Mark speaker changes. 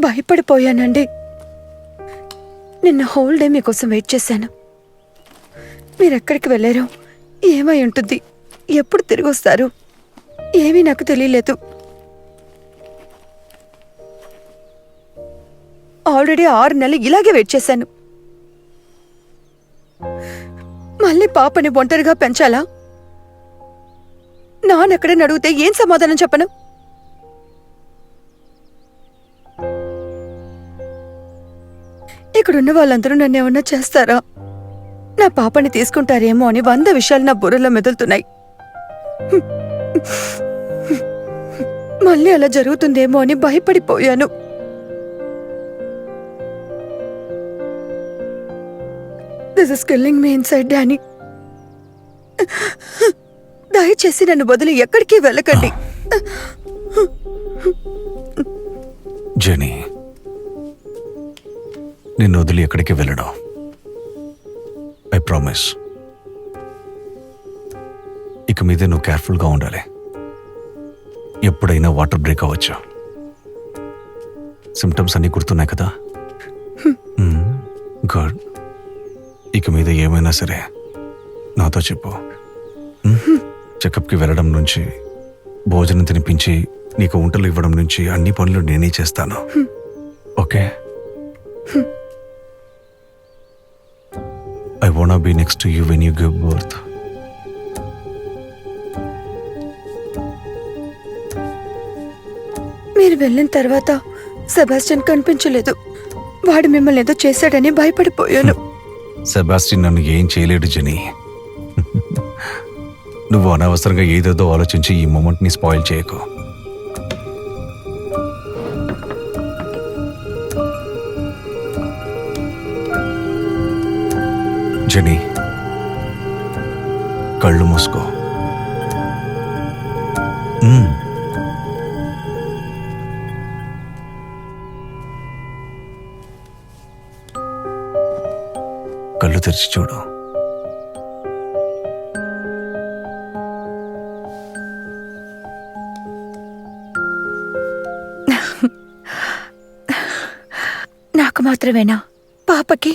Speaker 1: భయపడిపోయానండి. నిన్న whole day మీకోసం wait చేశాను. మీరెక్కడికి వెళ్ళారో, ఏమై ఉంటుంది, ఎప్పుడు తిరిగి వస్తారు, ఏమీ నాకు తెలియలేదు. ఆల్రెడీ 6 నెలలు ఇలాగే వెయిట్ చేశాను. మళ్ళీ పాపని ఒంటరిగా పెంచాలా? నాన్నెక్కడని అడిగితే ఏం సమాధానం చెప్పను? ఇక్కడున్న వాళ్ళందరూ నన్నేమన్నా చేస్తారా? నా పాపని తీసుకుంటారేమో అని 100 విషయాలు నా బుర్రలో మెదులుతున్నాయి. మళ్ళీ అలా జరుగుతుందేమో అని భయపడిపోయాను. This is killing me inside Danny. దయచేసి నన్ను వదిలి ఎక్కడికి వెళ్ళకండి.
Speaker 2: జెనీ, నిన్ను వదిలి ఎక్కడికి వెళ్ళడం ఐ ప్రామిస్. ఇక మీదే నువ్వు కేర్ఫుల్గా ఉండాలి. ఎప్పుడైనా వాటర్ బ్రేక్ అవ్వచ్చు. సిమ్టమ్స్ అన్నీ గుర్తున్నాయి కదా? గుడ్. ఇక మీద ఏమైనా సరే నాతో చెప్పు. చెకప్కి వెళ్ళడం నుంచి, భోజనం తినిపించి నీకు వంటలు ఇవ్వడం నుంచి అన్ని పనులు నేనే చేస్తాను. Okay? I wanna be next to you when you give birth.
Speaker 1: మీరు వెళ్ళిన తర్వాత సెబాస్టియన్ కనిపించలేదు. వాడు మిమ్మల్ని ఏదో చేశాడని భయపడిపోయాను.
Speaker 2: సెబాస్టియన్ నన్ను ఏం చేయలేడు జెనీ. నువ్వు అనవసరంగా ఏదేదో ఆలోచించి ఈ మూమెంట్ని స్పాయిల్ చేయకు. జెనీ, కళ్ళు మూసుకో. కళ్ళు తెరిచి చూడు.
Speaker 1: నాకు మాత్రమేనా? పాపకి?